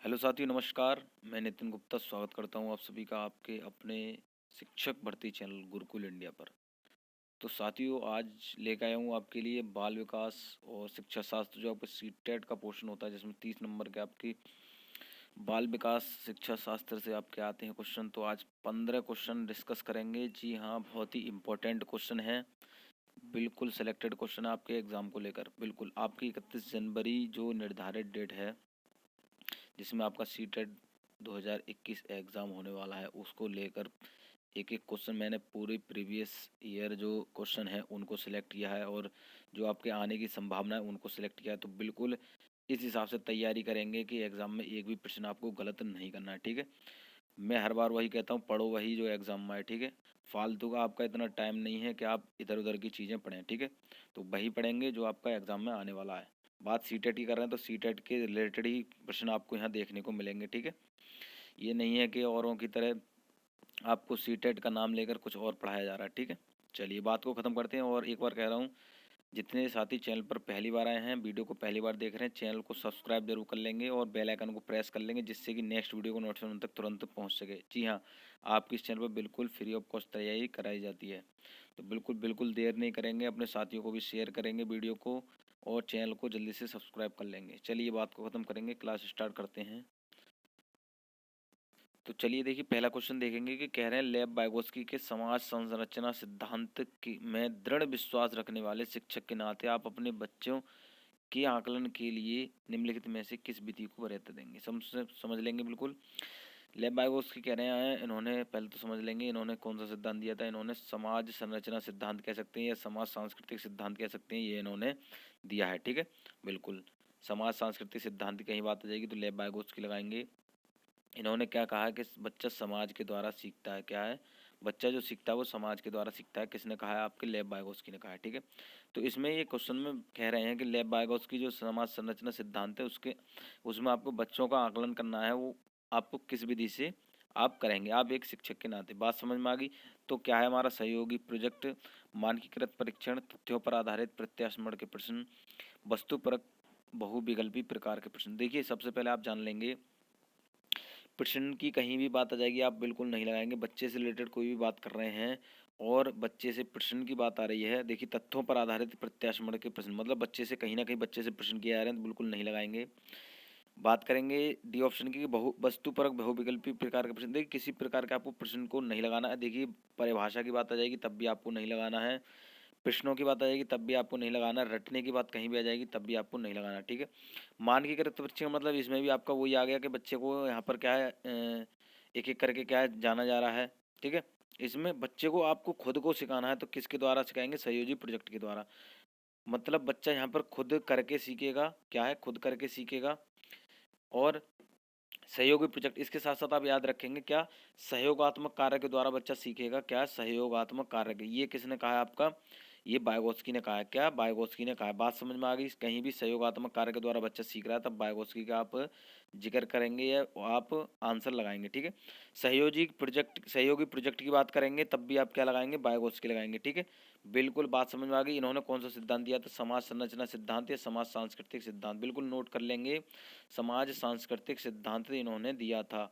Hello साथियों, नमस्कार। मैं नितिन गुप्ता स्वागत करता हूं आप सभी का आपके अपने शिक्षक भर्ती चैनल गुरुकुल इंडिया पर। तो साथियों, आज लेकर आया हूं आपके लिए बाल विकास और शिक्षा शास्त्र, जो आपके सीटेट का पोर्शन होता है, जिसमें 30 नंबर के आपकी बाल विकास शिक्षा शास्त्र से आपके आते हैं क्वेश्चन। तो आज 15 क्वेश्चन डिस्कस करेंगे। जी हाँ, बहुत ही इंपॉर्टेंट क्वेश्चन है। बिल्कुल सेलेक्टेड क्वेश्चन है आपके एग्जाम को लेकर। बिल्कुल आपकी 31 जनवरी जो निर्धारित डेट है, जिसमें आपका सीटेट 2021 एग्ज़ाम होने वाला है, उसको लेकर एक एक क्वेश्चन मैंने पूरे प्रीवियस ईयर जो क्वेश्चन है उनको सिलेक्ट किया है, और जो आपके आने की संभावना है उनको सिलेक्ट किया है। तो बिल्कुल इस हिसाब से तैयारी करेंगे कि एग्ज़ाम में एक भी प्रश्न आपको गलत नहीं करना है। ठीक है, मैं हर बार वही कहता हूँ, पढ़ो वही जो एग्ज़ाम में है। ठीक है, फालतू का आपका इतना टाइम नहीं है कि आप इधर उधर की चीज़ें पढ़ें। ठीक है, तो वही पढ़ेंगे जो आपका एग्ज़ाम में आने वाला है। बात सीटेट की कर रहे हैं तो सीटेट के रिलेटेड ही प्रश्न आपको यहाँ देखने को मिलेंगे। ठीक है, ये नहीं है कि औरों की तरह आपको सीटेट का नाम लेकर कुछ और पढ़ाया जा रहा है। ठीक है, चलिए बात को ख़त्म करते हैं। और एक बार कह रहा हूँ, जितने साथी चैनल पर पहली बार आए हैं, वीडियो को पहली बार देख रहे हैं, चैनल को सब्सक्राइब जरूर कर लेंगे और बेल आइकन को प्रेस कर लेंगे, जिससे कि नेक्स्ट वीडियो को नोटिफिकेशन उन तक तुरंत पहुंच सके। जी हाँ, आपकी इस चैनल पर बिल्कुल फ्री ऑफ कॉस्ट तैयारी कराई जाती है। तो बिल्कुल बिल्कुल देर नहीं करेंगे, अपने साथियों को भी शेयर करेंगे वीडियो को, और चैनल को जल्दी से सब्सक्राइब कर लेंगे। चलिए बात को ख़त्म करेंगे, क्लास स्टार्ट करते हैं। तो चलिए देखिए, पहला क्वेश्चन देखेंगे कि कह रहे हैं, लेव वाइगोत्स्की के समाज संरचना सिद्धांत की में दृढ़ विश्वास रखने वाले शिक्षक के नाते आप अपने बच्चों के आकलन के लिए निम्नलिखित में से किस विधि को वरीयता देंगे। समझ लेंगे बिल्कुल। लेव वाइगोत्स्की कह रहे हैं, इन्होंने पहले तो समझ लेंगे इन्होंने कौन सा सिद्धांत दिया था। इन्होंने समाज संरचना सिद्धांत कह सकते हैं या समाज सांस्कृतिक सिद्धांत कह सकते हैं, ये इन्होंने दिया है। ठीक है, बिल्कुल समाज सांस्कृतिक सिद्धांत की कहीं बात आ जाएगी तो लेव वाइगोत्स्की लगाएंगे। इन्होंने क्या कहा कि बच्चा समाज के द्वारा सीखता है। क्या है, बच्चा जो सीखता है वो समाज के द्वारा सीखता है। किसने कहा है? आपके लेव वाइगोत्स्की ने कहा है। ठीक है, तो इसमें ये क्वेश्चन में कह रहे हैं कि लेव वाइगोत्स्की जो समाज संरचना सिद्धांत है उसके उसमें आपको बच्चों का आकलन करना है, वो आपको किस विधि से आप करेंगे, आप एक शिक्षक के नाते। बात समझ में आ गई? तो क्या है हमारा सहयोगी प्रोजेक्ट, मानकीकृत परीक्षण, तथ्यों पर आधारित प्रत्यास्मरण के प्रश्न, वस्तुपरक बहुविकल्पी प्रकार के प्रश्न। देखिए, सबसे पहले आप जान लेंगे, प्रश्न की कहीं भी बात आ जाएगी आप बिल्कुल नहीं लगाएंगे। बच्चे से रिलेटेड कोई भी बात कर रहे हैं और बच्चे से प्रश्न की बात आ रही है, देखिए तथ्यों पर आधारित प्रत्यास्मरण के प्रश्न, मतलब बच्चे से कहीं ना कहीं बच्चे से प्रश्न किए जा रहे हैं, तो बिल्कुल नहीं लगाएंगे। बात करेंगे डी ऑप्शन की, बहु वस्तुपरक बहुविकल्पी प्रकार के प्रश्न। देखिए, किसी प्रकार के आपको प्रश्न को नहीं लगाना है। देखिए, परिभाषा की बात आ जाएगी तब भी आपको नहीं लगाना है, प्रश्नों की बात आ जाएगी तब भी आपको नहीं लगाना, रटने की बात कहीं भी आ जाएगी तब भी आपको नहीं लगाना। ठीक है, मानकीकृत परीक्षण मतलब इसमें भी आपका वही आ गया कि बच्चे को यहाँ पर क्या है, एक एक करके क्या है जाना जा रहा है। ठीक है, इसमें बच्चे को आपको खुद को सिखाना है, तो किसके द्वारा सिखाएंगे? सहयोगी प्रोजेक्ट के द्वारा। मतलब बच्चा यहाँ पर खुद करके सीखेगा। क्या है? खुद करके सीखेगा। और सहयोगी प्रोजेक्ट, इसके साथ साथ आप याद रखेंगे क्या, सहयोगात्मक कार्य के द्वारा बच्चा सीखेगा। क्या? सहयोगात्मक कार्य के, ये किसने कहा है? आपका ये वाइगोत्स्की ने कहा है। क्या? वाइगोत्स्की ने कहा है। बात समझ में आ गई? कहीं भी सहयोगात्मक कार्य के द्वारा बच्चा सीख रहा है तब वाइगोत्स्की का आप जिक्र करेंगे या आप आंसर लगाएंगे। ठीक है, सहयोगी प्रोजेक्ट की बात करेंगे तब भी आप क्या लगाएंगे? वाइगोत्स्की लगाएंगे। ठीक है, बिल्कुल बात समझ में आ गई। इन्होंने कौन सा सिद्धांत दिया था? समाज संरचना सिद्धांत या समाज सांस्कृतिक सिद्धांत। बिल्कुल नोट कर लेंगे, समाज सांस्कृतिक सिद्धांत इन्होंने दिया था।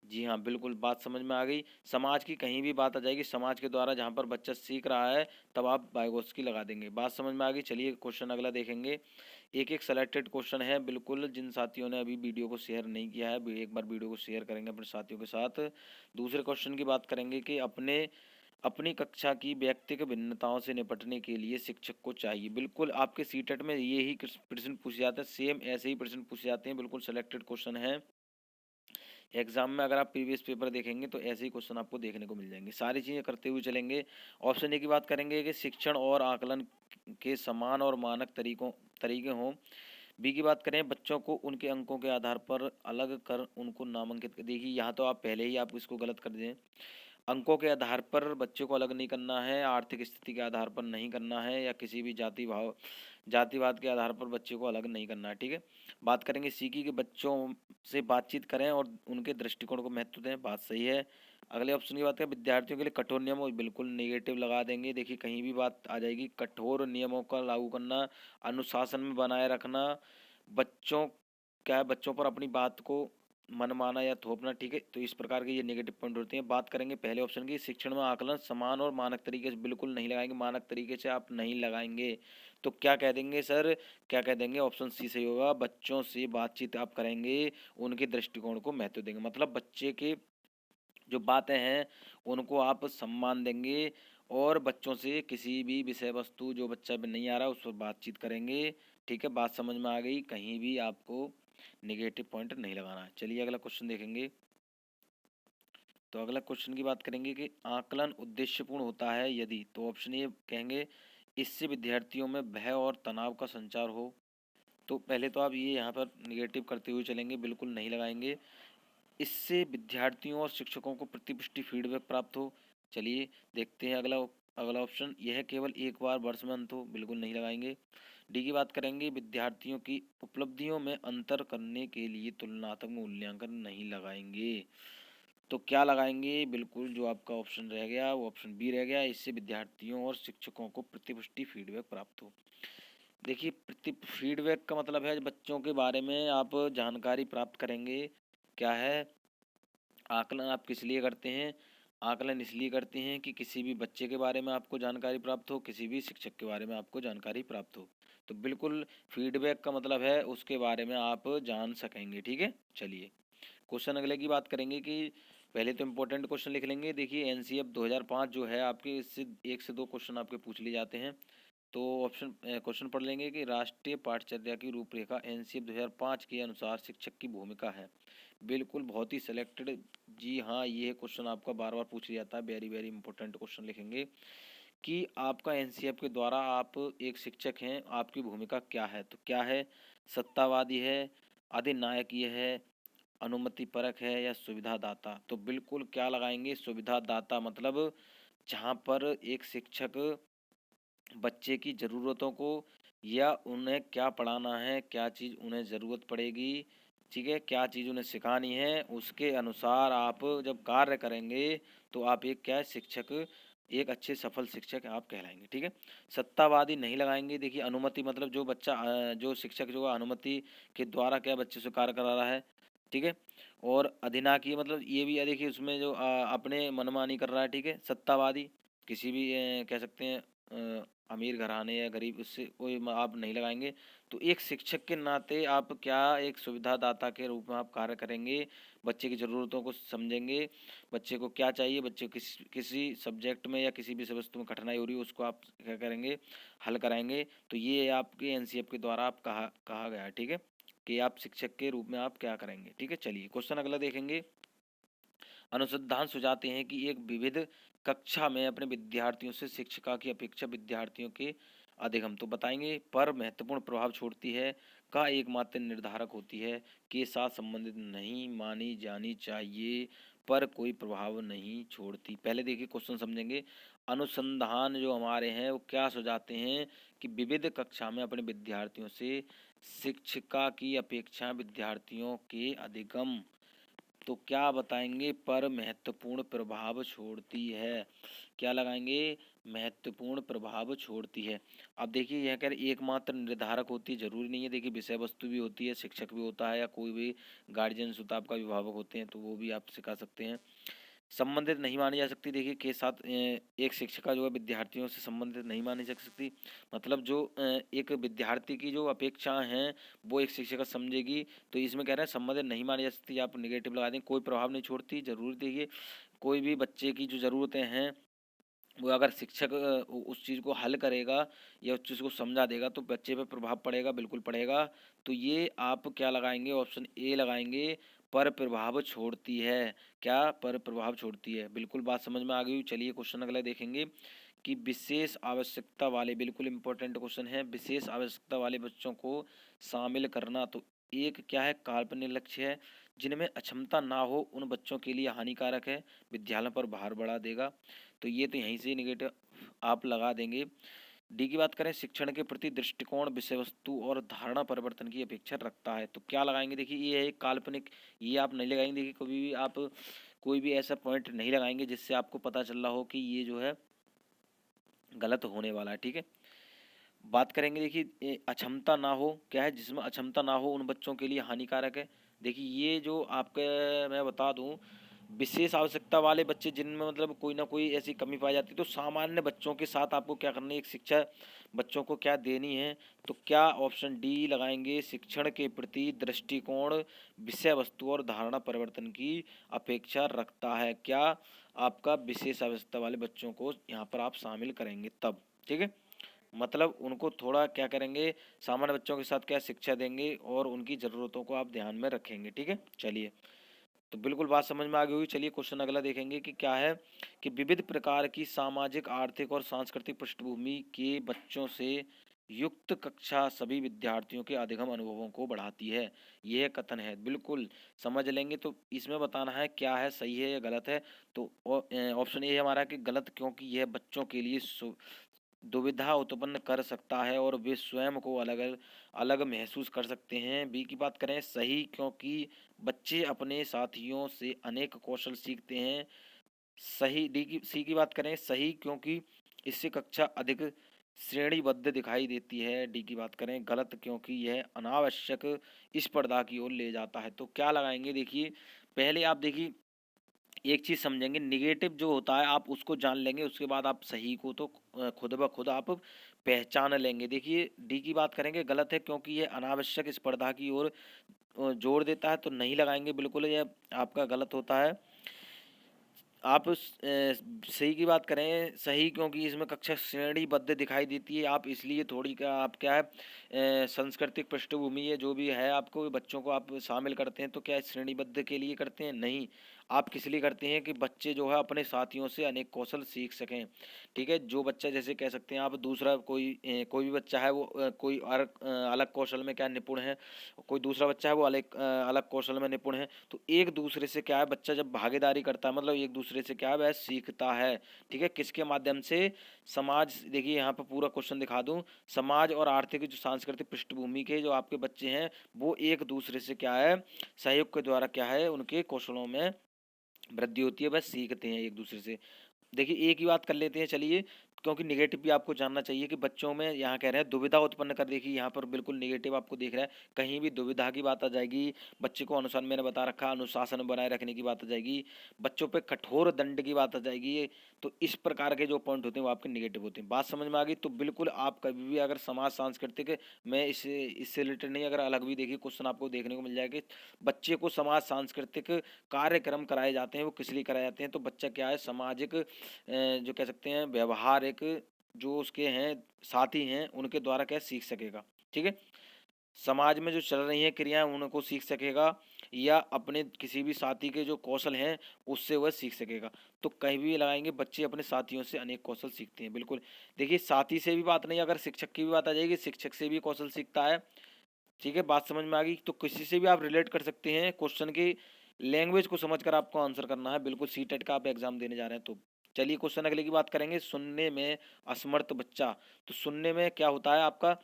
जी हाँ, बिल्कुल बात समझ में आ गई। समाज की कहीं भी बात आ जाएगी, समाज के द्वारा जहाँ पर बच्चा सीख रहा है तब आप वाइगोत्स्की लगा देंगे। बात समझ में आ गई। चलिए क्वेश्चन अगला देखेंगे। एक एक सेलेक्टेड क्वेश्चन है। बिल्कुल जिन साथियों ने अभी वीडियो को शेयर नहीं किया है, एक बार वीडियो को शेयर करेंगे अपने साथियों के साथ। दूसरे क्वेश्चन की बात करेंगे कि अपनी कक्षा की व्यक्तिगत भिन्नताओं से निपटने के लिए शिक्षक को चाहिए। बिल्कुल आपके सीटेट में ये ही प्रश्न पूछे जाते हैं, सेम ऐसे ही प्रश्न पूछे जाते हैं। बिल्कुल सेलेक्टेड क्वेश्चन है। एग्जाम में अगर आप प्रीवियस पेपर देखेंगे तो ऐसे ही क्वेश्चन आपको देखने को मिल जाएंगे। सारी चीज़ें करते हुए चलेंगे। ऑप्शन ए की बात करेंगे कि शिक्षण और आकलन के समान और मानक तरीके हों। बी की बात करें, बच्चों को उनके अंकों के आधार पर अलग कर उनको नामांकित कर। देखिए, यहाँ तो आप पहले ही आप इसको गलत कर दें। अंकों के आधार पर बच्चे को अलग नहीं करना है, आर्थिक स्थिति के आधार पर नहीं करना है, या किसी भी जातिवाद के आधार पर बच्चे को अलग नहीं करना है। ठीक है, बात करेंगे सीखी के बच्चों से बातचीत करें और उनके दृष्टिकोण को महत्व दें। बात सही है। अगले ऑप्शन की बात करें, विद्यार्थियों के लिए कठोर नियमों, बिल्कुल नेगेटिव लगा देंगे। देखिए, कहीं भी बात आ जाएगी, कठोर नियमों का लागू करना, अनुशासन में बनाए रखना, बच्चों क्या है, बच्चों पर अपनी बात को मनमाना या थोपना, ठीक है। तो इस प्रकार के ये नेगेटिव पॉइंट होते हैं। बात करेंगे पहले ऑप्शन की, शिक्षण में आकलन समान और मानक तरीके से बिल्कुल नहीं लगाएंगे, मानक तरीके से आप नहीं लगाएंगे। तो क्या कह देंगे सर, क्या कह देंगे, ऑप्शन सी सही होगा, बच्चों से बातचीत आप करेंगे, उनके दृष्टिकोण को महत्व देंगे, मतलब बच्चे के जो बातें हैं उनको आप सम्मान देंगे, और बच्चों से किसी भी विषय वस्तु जो बच्चा भी नहीं आ रहा उस पर बातचीत करेंगे, ठीक है। बात समझ में आ गई, कहीं भी आपको नेगेटिव पॉइंट नहीं लगाना है। चलिए अगला क्वेश्चन देखेंगे। तो अगला क्वेश्चन की बात करेंगे कि आकलन उद्देश्यपूर्ण होता है यदि, तो ऑप्शन ए कहेंगे इससे विद्यार्थियों में भय और तनाव का संचार हो। तो पहले तो आप ये यहाँ पर निगेटिव करते हुए चलेंगे, बिल्कुल नहीं लगाएंगे। इससे विद्यार्थियों और शिक्षकों को प्रतिपुष्टि फीडबैक प्राप्त हो। चलिए देखते हैं अगला। अगला ऑप्शन यह केवल एक बार वर्ष में अंत हो, बिल्कुल नहीं लगाएंगे। डी की बात करेंगे, विद्यार्थियों की उपलब्धियों में अंतर करने के लिए तुलनात्मक मूल्यांकन नहीं लगाएंगे। तो क्या लगाएंगे, बिल्कुल जो आपका ऑप्शन रह गया वो ऑप्शन बी रह गया, इससे विद्यार्थियों और शिक्षकों को प्रतिपुष्टि फीडबैक प्राप्त हो। देखिए प्रति फीडबैक का मतलब है बच्चों के बारे में आप जानकारी प्राप्त करेंगे। क्या है, आकलन आप किस लिए करते हैं, आकलन इसलिए करते हैं कि किसी भी बच्चे के बारे में आपको जानकारी प्राप्त हो, किसी भी शिक्षक के बारे में आपको जानकारी प्राप्त हो। तो बिल्कुल फीडबैक का मतलब है उसके बारे में आप जान सकेंगे, ठीक है। चलिए क्वेश्चन अगले की बात करेंगे कि पहले तो इम्पोर्टेंट क्वेश्चन लिख लेंगे। देखिए एनसीएफ 2005 जो है आपके, इससे एक से दो क्वेश्चन आपके पूछ लिए जाते हैं। तो ऑप्शन क्वेश्चन पढ़ लेंगे कि राष्ट्रीय पाठचर्या की रूपरेखा एनसीएफ 2005 के अनुसार शिक्षक की भूमिका है। बिल्कुल बहुत ही सिलेक्टेड, जी हाँ, ये क्वेश्चन आपका बार बार पूछ लिया जाता है, वेरी वेरी इंपॉर्टेंट क्वेश्चन लिखेंगे कि आपका एनसीएफ के द्वारा आप एक शिक्षक हैं, आपकी भूमिका क्या है। तो क्या है, सत्तावादी है, अधिनायकीय है, अनुमति परक है, या सुविधादाता। तो बिल्कुल क्या लगाएंगे, सुविधादाता, मतलब जहाँ पर एक शिक्षक बच्चे की ज़रूरतों को या उन्हें क्या पढ़ाना है, क्या चीज़ उन्हें ज़रूरत पड़ेगी, ठीक है, क्या चीज़ उन्हें सिखानी है, उसके अनुसार आप जब कार्य करेंगे तो आप एक क्या है, शिक्षक, एक अच्छे सफल शिक्षक आप कहलाएंगे, ठीक है। सत्तावादी नहीं लगाएंगे। देखिए अनुमति मतलब जो बच्चा जो शिक्षक जो है अनुमति के द्वारा क्या बच्चे से कार्य करा रहा है, ठीक है। और अधिनायकी मतलब ये भी है, देखिए उसमें जो अपने मनमानी कर रहा है, ठीक है। सत्तावादी किसी भी कह सकते हैं अमीर घराने या गरीब, उससे कोई आप नहीं लगाएंगे। तो एक शिक्षक के नाते आप क्या, एक सुविधादाता के रूप में आप कार्य करेंगे, बच्चे की ज़रूरतों को समझेंगे, बच्चे को क्या चाहिए, बच्चे को किसी सब्जेक्ट में या किसी भी वस्तु में कठिनाई हो रही है उसको आप क्या करेंगे, हल कराएंगे। तो ये आपके एनसीएफ के द्वारा आप कहा गया है, ठीक है, कि आप शिक्षक के रूप में आप क्या करेंगे, ठीक है। चलिए क्वेश्चन अगला देखेंगे। अनुसंधान सुझाते हैं कि एक विविध कक्षा में अपने विद्यार्थियों से शिक्षिका की अपेक्षा विद्यार्थियों के अधिक, हम तो बताएंगे, पर महत्वपूर्ण प्रभाव छोड़ती है, का एकमात्र निर्धारक होती है, के साथ संबंधित नहीं मानी जानी चाहिए, पर कोई प्रभाव नहीं छोड़ती। पहले देखिए क्वेश्चन समझेंगे। अनुसंधान जो हमारे हैं वो क्या सुझाते हैं कि विविध कक्षा में अपने विद्यार्थियों से शिक्षिका की अपेक्षा विद्यार्थियों के अधिगम, तो क्या बताएंगे, पर महत्वपूर्ण प्रभाव छोड़ती है। क्या लगाएंगे, महत्वपूर्ण प्रभाव छोड़ती है। अब देखिए यह कह रहे एकमात्र निर्धारक होती है, जरूरी नहीं है। देखिए विषय वस्तु भी होती है, शिक्षक भी होता है, या कोई भी गार्जियन होता है आपका, अभिभावक होते हैं, तो वो भी आप सिखा सकते हैं। संबंधित नहीं मानी जा सकती, देखिए के साथ एक शिक्षिका जो है विद्यार्थियों से संबंधित नहीं मानी जा सकती, मतलब जो एक विद्यार्थी की जो अपेक्षाएं हैं वो एक शिक्षिका समझेगी। तो इसमें कह रहे हैं संबंधित नहीं मानी जा सकती, आप निगेटिव लगा दें, कोई प्रभाव नहीं छोड़ती, जरूर देखिए कोई भी बच्चे की जो ज़रूरतें हैं वो अगर शिक्षक उस चीज़ को हल करेगा या उस चीज़ को समझा देगा तो बच्चे पे प्रभाव पड़ेगा, बिल्कुल पड़ेगा। तो ये आप क्या लगाएंगे, ऑप्शन ए लगाएंगे, पर प्रभाव छोड़ती है। क्या, पर प्रभाव छोड़ती है, बिल्कुल बात समझ में आ गई। चलिए क्वेश्चन अगला देखेंगे कि विशेष आवश्यकता वाले, बिल्कुल इंपॉर्टेंट क्वेश्चन है, विशेष आवश्यकता वाले बच्चों को शामिल करना तो एक क्या है, काल्पनिक लक्ष्य है, जिनमें अक्षमता ना हो उन बच्चों के लिए हानिकारक है, विद्यालय पर भार बढ़ा देगा। तो ये तो यहीं से निगेटिव आप लगा देंगे। डी की बात करें, शिक्षण के प्रति दृष्टिकोण विषय वस्तु और धारणा परिवर्तन की अपेक्षा रखता है। तो क्या लगाएंगे, देखिए ये है एक काल्पनिक, ये आप नहीं लगाएंगे। देखिए कभी भी आप कोई भी ऐसा पॉइंट नहीं लगाएंगे जिससे आपको पता चल रहा हो कि ये जो है गलत होने वाला है, ठीक है। बात करेंगे देखिए अक्षमता ना हो, क्या है जिसमें अक्षमता ना हो उन बच्चों के लिए हानिकारक है। देखिए ये जो आपके मैं बता दूं, विशेष आवश्यकता वाले बच्चे जिनमें मतलब कोई ना कोई ऐसी कमी पाई जाती है, तो सामान्य बच्चों के साथ आपको क्या करनी है, एक शिक्षा बच्चों को क्या देनी है। तो क्या ऑप्शन डी लगाएंगे, शिक्षण के प्रति दृष्टिकोण विषय वस्तु और धारणा परिवर्तन की अपेक्षा रखता है। क्या आपका विशेष आवश्यकता वाले बच्चों को यहाँ पर आप शामिल करेंगे तब, ठीक है। मतलब उनको थोड़ा क्या करेंगे, सामान्य बच्चों के साथ क्या शिक्षा देंगे और उनकी ज़रूरतों को आप ध्यान में रखेंगे, ठीक है। चलिए, तो बिल्कुल बात समझ में आ गई होगी। चलिए क्वेश्चन अगला देखेंगे कि क्या है, कि विविध प्रकार की सामाजिक, आर्थिक और सांस्कृतिक पृष्ठभूमि के बच्चों से युक्त कक्षा सभी विद्यार्थियों के अधिगम अनुभवों को बढ़ाती है। यह कथन है, बिल्कुल समझ लेंगे। तो इसमें बताना है क्या है, सही है या गलत है। तो ऑप्शन ए हमारा कि गलत, क्योंकि यह बच्चों के लिए दुविधा उत्पन्न कर सकता है और वे स्वयं को अलग अलग महसूस कर सकते हैं। बी की बात करें, सही, क्योंकि बच्चे अपने साथियों से अनेक कौशल सीखते हैं। सही। सी की बात करें, सही, क्योंकि इससे कक्षा अधिक श्रेणीबद्ध दिखाई देती है। डी की बात करें, गलत, क्योंकि यह अनावश्यक स्पर्धा की ओर ले जाता है। तो क्या लगाएंगे, देखिए पहले आप देखिए एक चीज़ समझेंगे, निगेटिव जो होता है आप उसको जान लेंगे, उसके बाद आप सही को तो खुद ब खुद आप पहचान लेंगे। देखिए डी की बात करेंगे, गलत है, क्योंकि ये अनावश्यक स्पर्धा की ओर जोर देता है। तो नहीं लगाएंगे, बिल्कुल ये आपका गलत होता है। आप सही की बात करें, सही, क्योंकि इसमें कक्षा श्रेणीबद्ध दिखाई देती है। आप इसलिए थोड़ी क्या आप क्या है सांस्कृतिक पृष्ठभूमि है जो भी है, आपको बच्चों को आप शामिल करते हैं तो क्या श्रेणीबद्ध के लिए करते हैं, नहीं। आप किस लिए करते हैं कि बच्चे जो है अपने साथियों से अनेक कौशल सीख सकें, ठीक है। जो बच्चा जैसे कह सकते हैं आप, दूसरा कोई भी बच्चा है वो कोई अलग कौशल में क्या निपुण है, कोई दूसरा बच्चा है वो अलग कौशल में निपुण है। तो एक दूसरे से क्या है, बच्चा जब भागीदारी करता है मतलब एक दूसरे से क्या है वह सीखता है, ठीक है। किसके माध्यम से, समाज। देखिए यहाँ पर पूरा क्वेश्चन दिखा दूं, समाज और आर्थिक जो सांस्कृतिक पृष्ठभूमि के जो आपके बच्चे हैं वो एक दूसरे से क्या है, सहयोग के द्वारा क्या है उनके कौशलों में वृद्धि होती है, वह सीखते हैं एक दूसरे से। देखिए एक ही बात कर लेते हैं, चलिए, क्योंकि नेगेटिव भी आपको जानना चाहिए कि बच्चों में यहाँ कह रहे हैं दुविधा उत्पन्न कर। देखिए यहाँ पर बिल्कुल नेगेटिव आपको देख रहा है, कहीं भी दुविधा की बात आ जाएगी। बच्चे को अनुसार मैंने बता रखा, अनुशासन बनाए रखने की बात आ जाएगी, बच्चों पे कठोर दंड की बात आ जाएगी। तो इस प्रकार के जो पॉइंट होते हैं वो आपके निगेटिव होते हैं। बात समझ में आ गई। तो बिल्कुल आप कभी भी अगर समाज सांस्कृतिक में इससे रिलेटेड नहीं, अगर अलग भी देखिए क्वेश्चन आपको देखने को मिल जाएगा, बच्चे को समाज सांस्कृतिक कार्यक्रम कराए जाते हैं, वो किस लिए कराए जाते हैं, तो बच्चा क्या है सामाजिक जो कह सकते हैं व्यवहारिक जो उसके हैं साथी हैं उनके द्वारा क्या सीख सकेगा, ठीक है। समाज में जो चल रही हैं क्रियाएं उनको सीख सकेगा, या अपने किसी भी साथी के जो कौशल हैं उससे वह सीख सकेगा। तो कहीं भी लगाएंगे, बच्चे अपने साथियों से अनेक कौशल सीखते हैं, बिल्कुल। देखिए साथी से भी बात नहीं, अगर शिक्षक की भी बात आ जाएगी, शिक्षक से भी कौशल सीखता है, ठीक है। बात समझ में आ गई। तो किसी से भी आप रिलेट कर सकते हैं, क्वेश्चन की लैंग्वेज को समझकर आपको आंसर करना है, बिल्कुल। सीटेट का आप एग्जाम देने जा रहे हैं तो। चलिए क्वेश्चन अगले की बात करेंगे, सुनने में असमर्थ बच्चा। तो सुनने में क्या होता है आपका,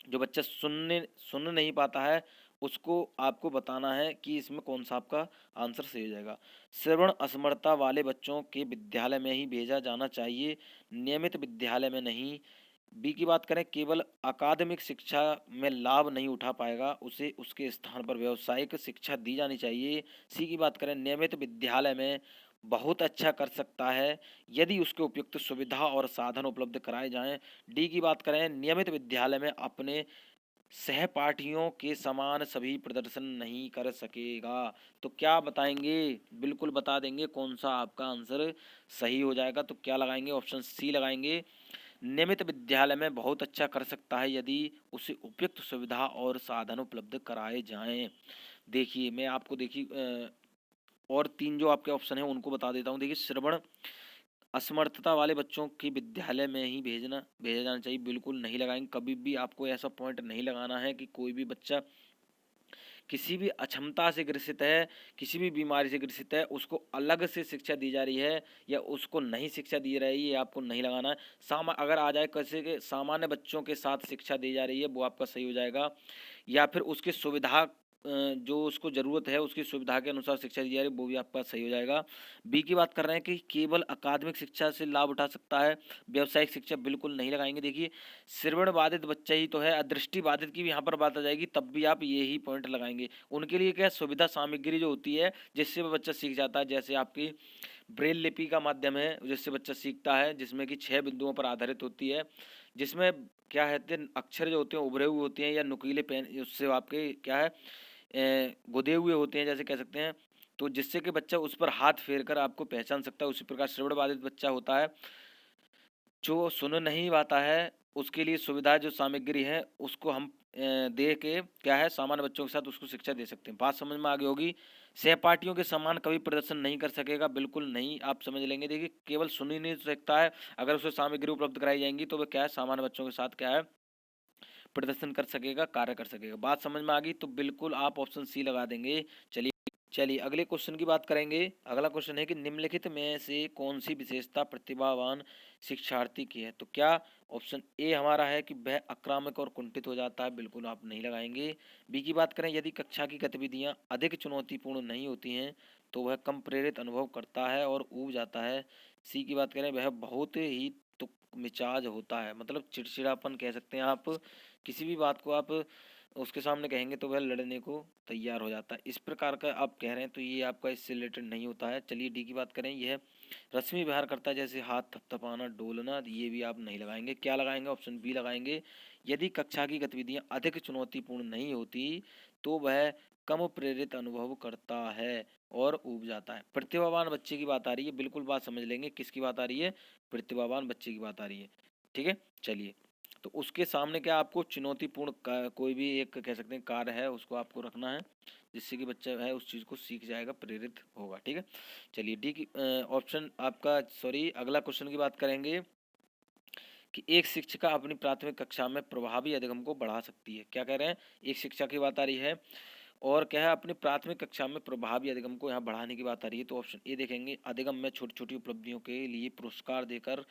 जो बच्चा सुन नहीं पाता है उसको आपको बताना है कि इसमें कौन सा आपका आंसर सही हो जाएगा। श्रवण असमर्थता वाले बच्चों के विद्यालय में ही भेजा जाना चाहिए, नियमित विद्यालय में नहीं। बी की बात करें, केवल अकादमिक शिक्षा में लाभ नहीं उठा पाएगा, उसे उसके स्थान पर व्यावसायिक शिक्षा दी जानी चाहिए। सी की बात करें, नियमित विद्यालय में बहुत अच्छा कर सकता है यदि उसके उपयुक्त सुविधा और साधन उपलब्ध कराए जाएं। डी की बात करें, नियमित विद्यालय में अपने सहपाठियों के समान सभी प्रदर्शन नहीं कर सकेगा। तो क्या बताएंगे, बिल्कुल बता देंगे कौन सा आपका आंसर सही हो जाएगा। तो क्या लगाएंगे, ऑप्शन सी लगाएंगे, नियमित विद्यालय में बहुत अच्छा कर सकता है यदि उसे उपयुक्त सुविधा और साधन उपलब्ध कराए जाएं। देखिए मैं आपको और तीन जो आपके ऑप्शन है उनको बता देता हूँ। देखिए श्रवण असमर्थता वाले बच्चों की विद्यालय में ही भेजा जाना चाहिए, बिल्कुल नहीं लगाएंगे। कभी भी आपको ऐसा पॉइंट नहीं लगाना है कि कोई भी बच्चा किसी भी अक्षमता से ग्रसित है, किसी भी बीमारी से ग्रसित है, उसको अलग से शिक्षा दी जा रही है या उसको नहीं शिक्षा दी रही है, ये आपको नहीं लगाना है। अगर आ जाए कैसे के सामान्य बच्चों के साथ शिक्षा दी जा रही है, वो आपका सही हो जाएगा। या फिर उसकी सुविधा जो उसको ज़रूरत है उसकी सुविधा के अनुसार शिक्षा दी जा रही है, वो भी आपका सही हो जाएगा। बी की बात कर रहे हैं कि केवल अकादमिक शिक्षा से लाभ उठा सकता है, व्यावसायिक शिक्षा बिल्कुल नहीं लगाएंगे। देखिए श्रवण बाधित बच्चा ही तो है, दृष्टि बाधित की भी यहाँ पर बात आ जाएगी, तब भी आप ये ही पॉइंट लगाएंगे। उनके लिए क्या सुविधा सामग्री जो होती है जिससे वो बच्चा सीख जाता है, जैसे आपकी ब्रेल लिपि का माध्यम है जिससे बच्चा सीखता है, जिसमें कि 6 बिंदुओं पर आधारित होती है, जिसमें क्या कहते हैं अक्षर जो होते हैं उभरे हुए होते हैं या नुकीले पेन उससे आपके क्या है गुदे हुए होते हैं जैसे कह सकते हैं, तो जिससे कि बच्चा उस पर हाथ फेर कर आपको पहचान सकता है। उसी प्रकार श्रवण बाधित बच्चा होता है जो सुन नहीं पाता है, उसके लिए सुविधा जो सामग्री है उसको हम दे के क्या है सामान्य बच्चों के साथ उसको शिक्षा दे सकते हैं। बात समझ में आ गई होगी। सहपाठियों के समान कभी प्रदर्शन नहीं कर सकेगा, बिल्कुल नहीं, आप समझ लेंगे। देखिए केवल सुन ही नहीं सकता है, अगर उसे सामग्री उपलब्ध कराई जाएंगी तो वह क्या है सामान्य बच्चों के साथ क्या है प्रदर्शन कर सकेगा, कार्य कर सकेगा। बात समझ में आ गई तो बिल्कुल आप ऑप्शन सी लगा देंगे। चलिए चलिए अगले क्वेश्चन की बात करेंगे। अगला क्वेश्चन है कि निम्नलिखित में से कौन सी विशेषता प्रतिभावान शिक्षार्थी की है। तो क्या ऑप्शन ए हमारा है कि वह आक्रामक और कुंठित हो जाता है, बिल्कुल आप नहीं लगाएंगे। बी की बात करें यदि कक्षा की गतिविधियां अधिक चुनौतीपूर्ण नहीं होती हैं तो वह कम प्रेरित अनुभव करता है और ऊब जाता है। सी की बात करें वह बहुत ही तुक मिजाज होता है, मतलब चिड़चिड़ापन कह सकते हैं आप, किसी भी बात को आप उसके सामने कहेंगे तो वह लड़ने को तैयार हो जाता है। इस प्रकार का आप कह रहे हैं तो ये आपका इससे रिलेटेड नहीं होता है। चलिए डी की बात करें, यह रस्मी व्यवहार करता है जैसे हाथ थपथपाना डोलना, ये भी आप नहीं लगाएंगे। क्या लगाएंगे, ऑप्शन बी लगाएंगे। यदि कक्षा की गतिविधियां अधिक चुनौतीपूर्ण नहीं होती तो वह कम प्रेरित अनुभव करता है और ऊब जाता है। प्रतिभावान बच्चे की बात आ रही है, बिल्कुल बात समझ लेंगे किसकी बात आ रही है, प्रतिभावान बच्चे की बात आ रही है। ठीक है चलिए, तो उसके सामने क्या आपको चुनौतीपूर्ण कोई भी एक कह सकते हैं कार्य है उसको आपको रखना है जिससे कि बच्चा है उस चीज़ को सीख जाएगा, प्रेरित होगा। ठीक है चलिए डी की ऑप्शन आपका सॉरी अगला क्वेश्चन की बात करेंगे कि एक शिक्षिका अपनी प्राथमिक कक्षा में प्रभावी अधिगम को बढ़ा सकती है। क्या कह रहे हैं, एक शिक्षा की बात आ रही है और क्या है अपनी प्राथमिक कक्षा में प्रभावी अधिगम को यहाँ बढ़ाने की बात आ रही है। तो ऑप्शन ए देखेंगे, अधिगम में छोटी छोटी उपलब्धियों के लिए पुरस्कार देकर।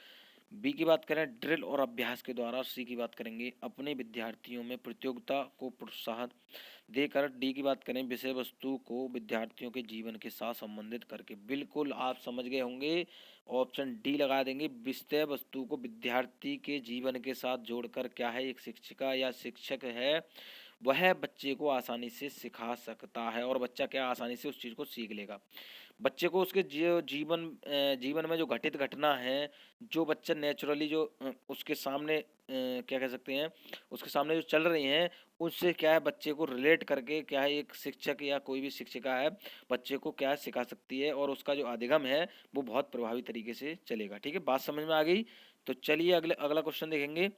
बी की बात करें ड्रिल और अभ्यास के द्वारा। सी की बात करेंगे अपने विद्यार्थियों में प्रतियोगिता को प्रोत्साहन देकर। डी की बात करें विषय वस्तु को विद्यार्थियों के जीवन के साथ संबंधित करके। बिल्कुल आप समझ गए होंगे, ऑप्शन डी लगा देंगे, विषय वस्तु को विद्यार्थी के जीवन के साथ जोड़कर क्या है एक शिक्षिका या शिक्षक है वह बच्चे को आसानी से सिखा सकता है और बच्चा क्या आसानी से उस चीज़ को सीख लेगा। बच्चे को उसके जीवन में जो घटित घटना है, जो बच्चा नेचुरली जो उसके सामने क्या कह सकते हैं उसके सामने जो चल रही हैं उससे क्या है बच्चे को रिलेट करके क्या है एक शिक्षक या कोई भी शिक्षिका है बच्चे को क्या सिखा सकती है और उसका जो अधिगम है वो बहुत प्रभावी तरीके से चलेगा। ठीक है बात समझ में आ गई। तो चलिए अगला क्वेश्चन देखेंगे।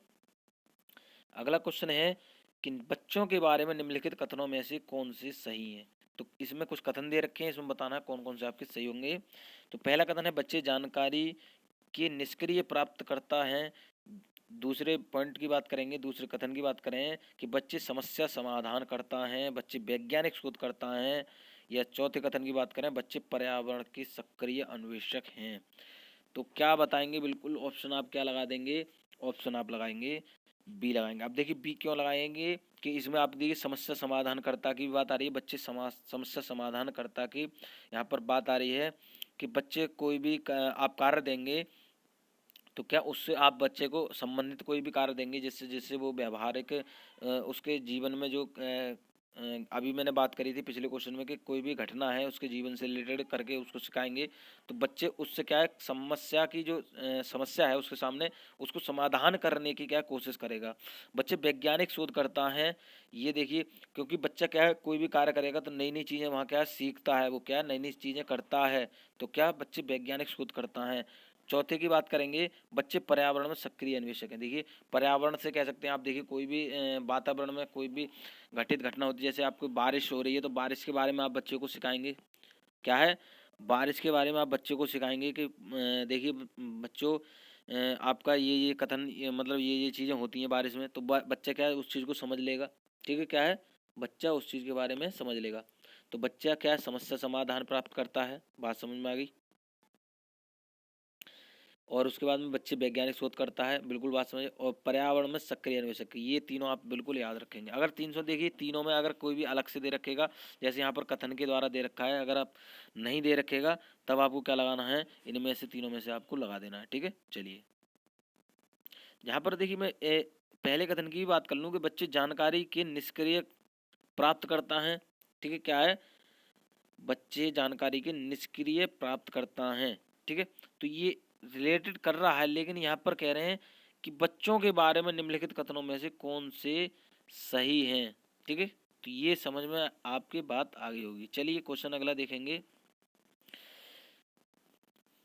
अगला क्वेश्चन है कि बच्चों के बारे में निम्नलिखित कथनों में से कौन से सही हैं। तो इसमें कुछ कथन दे रखे हैं, इसमें बताना है कौन कौन से आपके सही होंगे। तो पहला कथन है बच्चे जानकारी के निष्क्रिय प्राप्त करता है। दूसरे पॉइंट की बात करेंगे, दूसरे कथन की बात करें कि बच्चे समस्या समाधान करता है, बच्चे वैज्ञानिक शोध करता है। या चौथे कथन की बात करें बच्चे पर्यावरण के सक्रिय अन्वेषक हैं। तो क्या बताएंगे, बिल्कुल ऑप्शन आप क्या लगा देंगे, ऑप्शन आप लगाएंगे बी लगाएंगे। अब देखिए बी क्यों लगाएंगे कि इसमें आप देखिए समस्या समाधानकर्ता की बात आ रही है, बच्चे समस्या समाधानकर्ता की यहाँ पर बात आ रही है कि बच्चे कोई भी आप कार्य देंगे तो क्या उससे आप बच्चे को संबंधित कोई भी कार्य देंगे जिससे जिससे वो व्यावहारिक उसके जीवन में जो अभी मैंने बात करी थी पिछले क्वेश्चन में कि कोई भी घटना है उसके जीवन से रिलेटेड करके उसको सिखाएंगे तो बच्चे उससे क्या है समस्या की जो समस्या है उसके सामने उसको समाधान करने की क्या कोशिश करेगा। बच्चे वैज्ञानिक शोध करता है, ये देखिए क्योंकि बच्चा क्या है कोई भी कार्य करेगा तो नई नई चीज़ें वहाँ क्या है सीखता है, वो क्या नई नई चीज़ें करता है, तो क्या बच्चे वैज्ञानिक शोध करता है। चौथे की बात करेंगे बच्चे पर्यावरण में सक्रिय अन्वेषक हैं। देखिए पर्यावरण से कह सकते हैं आप, देखिए कोई भी वातावरण में कोई भी घटित घटना होती है जैसे आपको बारिश हो रही है तो बारिश के बारे में आप बच्चे को सिखाएंगे, क्या है बारिश के बारे में आप बच्चे को सिखाएंगे कि देखिए बच्चों आपका ये कथन मतलब ये चीज़ें होती हैं बारिश में, तो बच्चा क्या है उस चीज़ को समझ लेगा। ठीक है क्या है बच्चा उस चीज़ के बारे में समझ लेगा। तो बच्चा क्या है समस्या समाधान प्राप्त करता है, बात समझ में आ गई। और उसके बाद में बच्चे वैज्ञानिक शोध करता है, बिल्कुल बात समझे, और पर्यावरण में सक्रिय अन्वेषक, ये तीनों आप बिल्कुल याद रखेंगे। अगर 300 देखिए तीनों में अगर कोई भी अलग से दे रखेगा, जैसे यहाँ पर कथन के द्वारा दे रखा है, अगर आप नहीं दे रखेगा तब आपको क्या लगाना है, इनमें से तीनों में से आपको लगा देना है। ठीक है, चलिए यहाँ पर देखिए मैं पहले कथन की भी बात कर लूँ कि बच्चे जानकारी के निष्क्रिय प्राप्त करता है। ठीक है, क्या है, बच्चे जानकारी के निष्क्रिय प्राप्त करता है। ठीक है, तो ये रिलेटेड कर रहा है, लेकिन यहाँ पर कह रहे हैं कि बच्चों के बारे में निम्नलिखित कथनों में से कौन से सही हैं। ठीक है, तो ये समझ में आपकी बात आ गई होगी। चलिए क्वेश्चन अगला देखेंगे।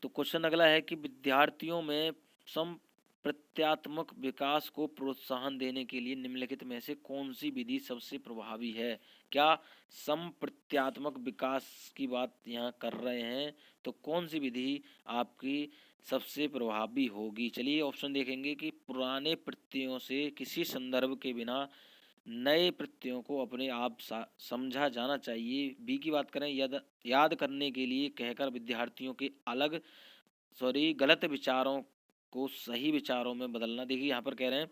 तो क्वेश्चन अगला है कि विद्यार्थियों में संप्रत्यात्मक विकास को प्रोत्साहन देने के लिए निम्नलिखित में से कौन सी विधि सबसे प्रभावी है। क्या संप्रत्यात्मक विकास की बात यहाँ कर रहे हैं, तो कौन सी विधि आपकी सबसे प्रभावी होगी। चलिए ऑप्शन देखेंगे कि पुराने प्रत्ययों से किसी संदर्भ के बिना नए प्रत्ययों को अपने आप समझा जाना चाहिए। बी की बात करें, याद करने के लिए कहकर विद्यार्थियों के गलत विचारों को सही विचारों में बदलना। देखिए यहाँ पर कह रहे हैं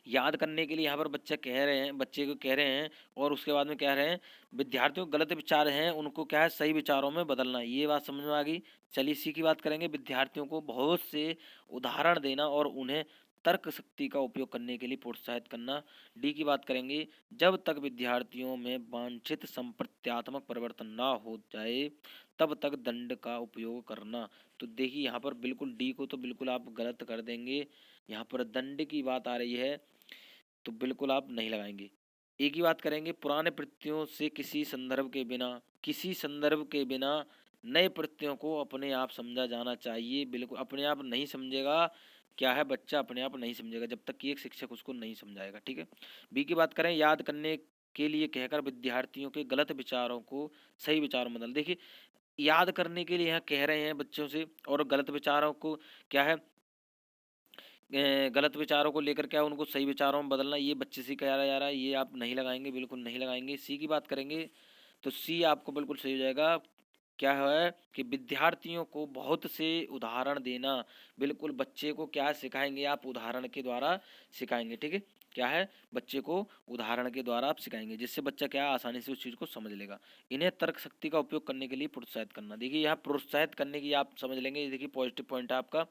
याद करने के लिए, यहाँ पर बच्चे को कह रहे हैं और उसके बाद में कह रहे हैं विद्यार्थियों को गलत विचार हैं उनको क्या है सही विचारों में बदलना। ये बात समझ में आ गई। चलिए सी की बात करेंगे, विद्यार्थियों को बहुत से उदाहरण देना और उन्हें तर्क शक्ति का उपयोग करने के लिए प्रोत्साहित करना। डी की बात करेंगे, जब तक विद्यार्थियों में वांछित संप्रत्यात्मक परिवर्तन ना हो जाए तब तक दंड का उपयोग करना। तो देखिए यहाँ पर बिल्कुल डी को तो बिल्कुल आप गलत कर देंगे। यहाँ पर दंड की बात आ रही है तो बिल्कुल आप नहीं लगाएंगे। एक ही बात करेंगे, पुराने प्रत्ययों से किसी संदर्भ के बिना नए प्रत्ययों को अपने आप समझा जाना चाहिए। बिल्कुल अपने आप नहीं समझेगा, क्या है बच्चा अपने आप नहीं समझेगा जब तक कि एक शिक्षक उसको नहीं समझाएगा। ठीक है, बी की बात करें, याद करने के लिए कहकर विद्यार्थियों के गलत विचारों को सही विचारों में बदल। देखिए याद करने के लिए यहाँ कह रहे हैं बच्चों से, और गलत विचारों को क्या है गलत विचारों को लेकर क्या उनको सही विचारों में बदलना, ये बच्चे से कहा जा रहा है, ये आप नहीं लगाएंगे, बिल्कुल नहीं लगाएंगे। सी की बात करेंगे तो सी आपको बिल्कुल सही हो जाएगा। क्या है कि विद्यार्थियों को बहुत से उदाहरण देना, बिल्कुल बच्चे को क्या सिखाएंगे आप, उदाहरण के द्वारा सिखाएंगे। ठीक है, क्या है बच्चे को उदाहरण के द्वारा आप सिखाएंगे जिससे बच्चा क्या आसानी से उस चीज़ को समझ लेगा। इन्हें तर्क शक्ति का उपयोग करने के लिए प्रोत्साहित करना। देखिए यहाँ प्रोत्साहित करने की आप समझ लेंगे, ये देखिए पॉजिटिव पॉइंट है आपका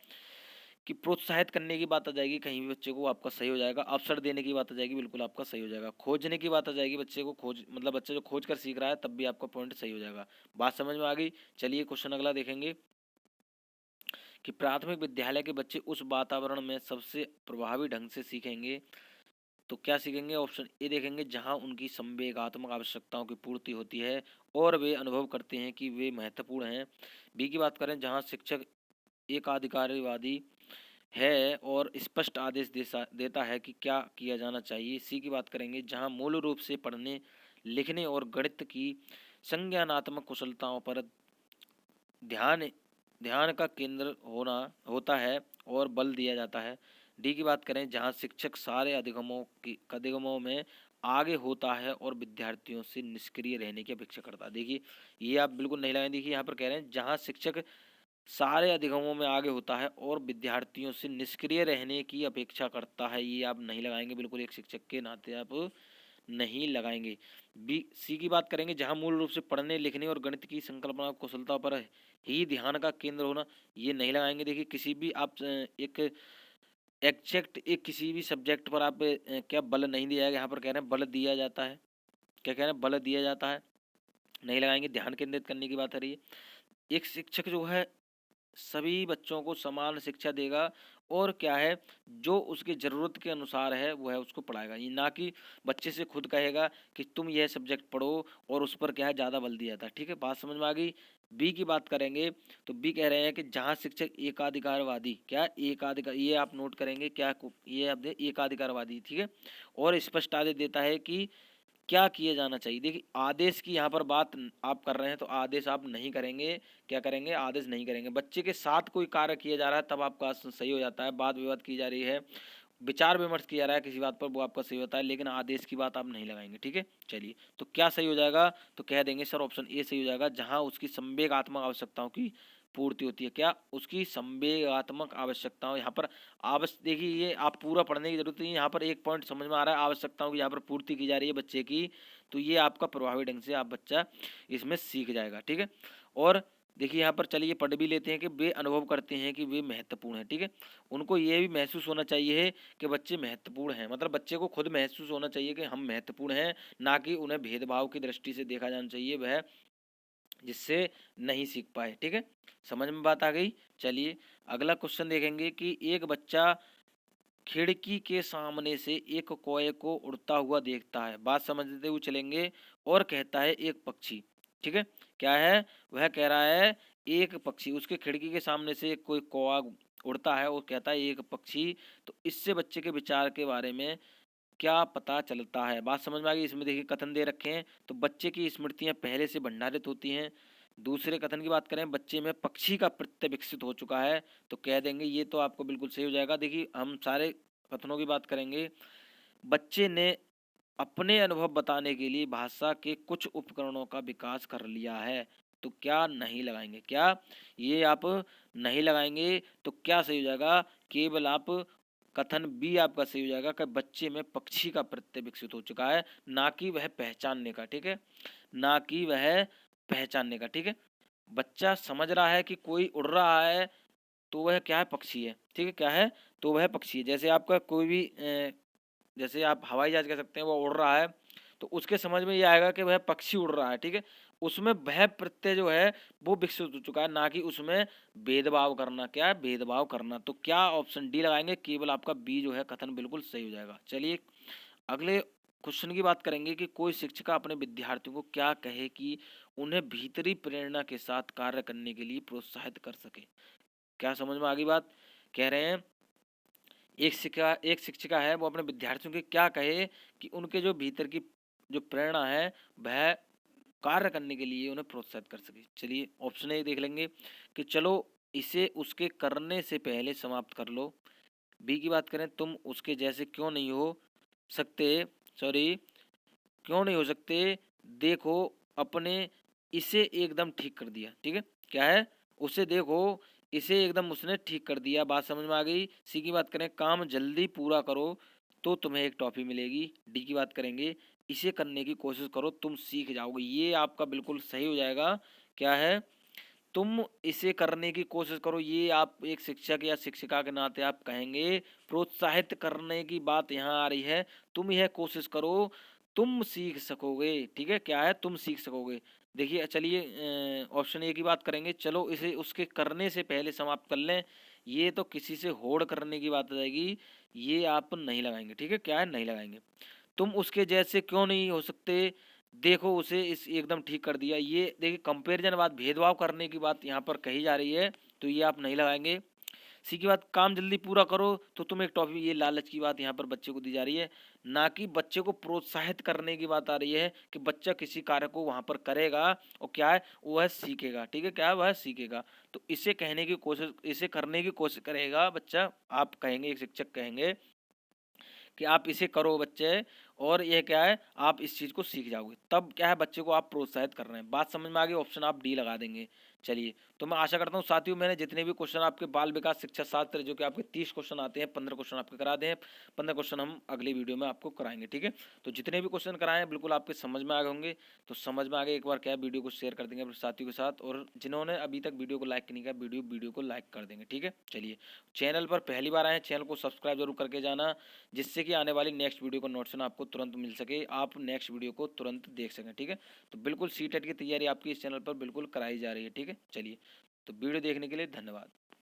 कि प्रोत्साहित करने की बात आ जाएगी कहीं भी बच्चे को, आपका सही हो जाएगा। अवसर देने की बात आ जाएगी, बिल्कुल आपका सही हो जाएगा। खोजने की बात आ जाएगी, बच्चे को खोज मतलब बच्चे जो खोज कर सीख रहा है तब भी आपका पॉइंट सही हो जाएगा। बात समझ में आ गई। चलिए क्वेश्चन अगला देखेंगे कि प्राथमिक विद्यालय के बच्चे उस वातावरण में सबसे प्रभावी ढंग से सीखेंगे। तो क्या सीखेंगे, ऑप्शन ए देखेंगे, जहां उनकी संवेगात्मक आवश्यकताओं की पूर्ति होती है और वे अनुभव करते हैं कि वे महत्वपूर्ण हैं। बी की बात करें, जहां शिक्षक एकाधिकारवादी है और स्पष्ट आदेश देता है कि क्या किया जाना चाहिए। सी की बात करेंगे, जहां मूल रूप से पढ़ने लिखने और गणित की संज्ञानात्मक कुशलताओं पर ध्यान ध्यान का केंद्र होता है और बल दिया जाता है। डी की बात करें, जहां शिक्षक सारे अधिगमों में आगे होता है और विद्यार्थियों से निष्क्रिय रहने की अपेक्षा करता है। देखिए ये आप बिल्कुल नहीं लगाएं। देखिए यहाँ पर कह रहे हैं जहां शिक्षक सारे अधिगमों में आगे होता है और विद्यार्थियों से निष्क्रिय रहने की अपेक्षा करता है, ये आप नहीं लगाएंगे, बिल्कुल एक शिक्षक के नाते आप नहीं लगाएंगे। बी सी की बात करेंगे, जहां मूल रूप से पढ़ने लिखने और गणित की संकल्पना कुशलता पर ही ध्यान का केंद्र होना, ये नहीं लगाएंगे। देखिए किसी भी आप एक एग्जैक्ट एक किसी भी सब्जेक्ट पर आप क्या बल नहीं दिया जाएगा, यहाँ पर कह रहे हैं बल दिया जाता है। क्या कह रहे हैं, बल दिया जाता है, नहीं लगाएंगे। ध्यान केंद्रित करने की बात आ रही है। एक शिक्षक जो है सभी बच्चों को समान शिक्षा देगा और क्या है जो उसकी ज़रूरत के अनुसार है वो है उसको पढ़ाएगा, ये ना कि बच्चे से खुद कहेगा कि तुम यह सब्जेक्ट पढ़ो और उस पर क्या है ज़्यादा बल दिया था। ठीक है, बात समझ में आ गई। बी की बात करेंगे तो बी कह रहे हैं कि जहाँ शिक्षक एकाधिकारवादी, क्या एकाधिकार, ये आप नोट करेंगे, क्या ये आप दे एकाधिकारवादी। ठीक है, और स्पष्ट आदेश देता है कि क्या किया जाना चाहिए। देखिए आदेश की यहाँ पर बात आप कर रहे हैं तो आदेश आप नहीं करेंगे। क्या करेंगे, आदेश नहीं करेंगे। बच्चे के साथ कोई कार्य किया जा रहा है तब आपका सही हो जाता है। वाद विवाद की जा रही है, विचार विमर्श किया जा रहा है किसी बात पर, वो आपका सही होता है, लेकिन आदेश की बात आप नहीं लगाएंगे। ठीक है, चलिए तो क्या सही हो जाएगा, तो कह देंगे सर ऑप्शन ए सही हो जाएगा, जहाँ उसकी संवेगात्मक आवश्यकताओं की पूर्ति होती है। क्या? उसकी संवेगात्मक आवश्यकताओं, यहाँ पर देखिए ये आप पूरा पढ़ने की जरूरत नहीं है, यहाँ पर एक पॉइंट समझ में आ रहा है, आवश्यकताओं की यहाँ पर पूर्ति की जा रही है बच्चे की, तो ये आपका प्रभावी ढंग से आप बच्चा इसमें सीख जाएगा। ठीक है, और देखिए यहाँ पर चलिए पढ़ भी लेते हैं कि वे अनुभव करते हैं कि वे महत्वपूर्ण हैं। ठीक है, उनको ये भी महसूस होना चाहिए कि बच्चे महत्वपूर्ण हैं, मतलब बच्चे को खुद महसूस होना चाहिए कि हम महत्वपूर्ण हैं, ना कि उन्हें भेदभाव की दृष्टि से देखा जाना चाहिए वह जिससे नहीं सीख पाए। ठीक है, समझ में बात आ गई। चलिए अगला क्वेश्चन देखेंगे कि एक बच्चा खिड़की के सामने से एक कौए को उड़ता हुआ देखता है, बात समझते हुए चलेंगे, और कहता है एक पक्षी। ठीक है, क्या है? वह कह रहा है एक पक्षी, उसके खिड़की के सामने से कोई कौवा उड़ता है और कहता है एक पक्षी। तो इससे बच्चे के विचार के बारे में क्या पता चलता है? बात समझ में आ गई। इसमें देखिए कथन दे रखे हैं, तो बच्चे की स्मृतियां पहले से भंडारित होती हैं। दूसरे कथन की बात करें, बच्चे में पक्षी का प्रत्यय विकसित हो चुका है, तो कह देंगे ये तो आपको बिल्कुल सही हो जाएगा। देखिए हम सारे कथनों की बात करेंगे। बच्चे ने अपने अनुभव बताने के लिए भाषा के कुछ उपकरणों का विकास कर लिया है, तो क्या नहीं लगाएंगे? क्या ये आप नहीं लगाएंगे तो क्या सही हो जाएगा? केवल आप कथन बी आपका सही हो जाएगा कि बच्चे में पक्षी का प्रत्यय विकसित हो चुका है, ना कि वह पहचानने का। ठीक है, ना कि वह पहचानने का। ठीक है, बच्चा समझ रहा है कि कोई उड़ रहा है तो वह क्या है? पक्षी है। ठीक है, क्या है? तो वह पक्षी है। जैसे आपका कोई भी जैसे आप हवाई जहाज कह सकते हैं, वो उड़ रहा है तो उसके समझ में ये आएगा कि वह पक्षी उड़ रहा है। ठीक है, उसमें वह प्रत्यय जो है वो विकसित हो चुका है, ना कि उसमें भेदभाव करना। क्या है? भेदभाव करना। तो क्या ऑप्शन डी लगाएंगे? केवल आपका बी जो है कथन बिल्कुल सही हो जाएगा। चलिए अगले क्वेश्चन की बात करेंगे कि कोई शिक्षिका अपने विद्यार्थियों को क्या कहे कि उन्हें भीतरी प्रेरणा के साथ कार्य करने के लिए प्रोत्साहित कर सके। क्या समझ में आ गई बात? कह रहे हैं एक शिक्षिका है, वो अपने विद्यार्थियों के क्या कहे कि उनके जो भीतर की जो प्रेरणा है वह कार्य करने के लिए उन्हें प्रोत्साहित कर सके। चलिए ऑप्शन ए देख लेंगे कि चलो इसे उसके करने से पहले समाप्त कर लो। बी की बात करें, तुम उसके जैसे क्यों नहीं हो सकते, सॉरी क्यों नहीं हो सकते, देखो अपने इसे एकदम ठीक कर दिया। ठीक है, क्या है? उसे देखो, इसे एकदम उसने ठीक कर दिया। बात समझ में आ गई। सी की बात करें, काम जल्दी पूरा करो तो तुम्हें एक टॉफी मिलेगी। डी की बात करेंगे, इसे करने की कोशिश करो तुम सीख जाओगे। ये आपका बिल्कुल सही हो जाएगा। क्या है? तुम इसे करने की कोशिश करो, ये आप एक शिक्षक या शिक्षिका के नाते आप कहेंगे। प्रोत्साहित करने की बात यहाँ आ रही है, तुम यह कोशिश करो, तुम सीख सकोगे। ठीक है, क्या है? तुम सीख सकोगे। देखिए चलिए ऑप्शन ए की बात करेंगे, चलो इसे उसके करने से पहले समाप्त कर लें। ये तो किसी से होड़ करने की बात आ जाएगी, ये आप नहीं लगाएंगे। ठीक है, क्या है? नहीं लगाएंगे। तुम उसके जैसे क्यों नहीं हो सकते, देखो उसे इस एकदम ठीक कर दिया। ये देखिए कंपैरिजन बात, भेदभाव करने की बात यहाँ पर कही जा रही है, तो ये आप नहीं लगाएंगे। सी की बात, काम जल्दी पूरा करो तो तुम एक टॉफी, ये लालच की बात यहाँ पर बच्चे को दी जा रही है, ना कि बच्चे को प्रोत्साहित करने की बात आ रही है कि बच्चा किसी कार्य को वहां पर करेगा और क्या है? वह सीखेगा। ठीक है, क्या है? वह सीखेगा। तो इसे कहने की कोशिश, इसे करने की कोशिश करेगा बच्चा, आप कहेंगे, एक शिक्षक कहेंगे कि आप इसे करो बच्चे, और यह क्या है? आप इस चीज़ को सीख जाओगे। तब क्या है? बच्चे को आप प्रोत्साहित कर रहे हैं। बात समझ में आ गई। ऑप्शन आप डी लगा देंगे। चलिए, तो मैं आशा करता हूँ साथियों, मैंने जितने भी क्वेश्चन आपके बाल विकास शिक्षा शास्त्र जो कि आपके 30 क्वेश्चन आते हैं, 15 क्वेश्चन आपके करा दें। 15 क्वेश्चन हम अगली वीडियो में आपको कराएंगे। ठीक है, तो जितने भी क्वेश्चन कराए हैं बिल्कुल आपके समझ में आ गए होंगे। तो समझ में आ गए, एक बार क्या है, वीडियो को शेयर कर देंगे अपने साथियों के साथ, और जिन्होंने अभी तक वीडियो को लाइक नहीं किया, वीडियो को लाइक कर देंगे। ठीक है, चलिए चैनल पर पहली बार आए, चैनल को सब्सक्राइब जरूर करके जाना, जिससे कि आने वाली नेक्स्ट वीडियो का नोटिफिकेशन आपको तुरंत मिल सके, आप नेक्स्ट वीडियो को तुरंत देख सकें। ठीक है, तो बिल्कुल सी टेट की तैयारी आपकी इस चैनल पर बिल्कुल कराई जा रही है। ठीक है, चलिए, तो वीडियो देखने के लिए धन्यवाद।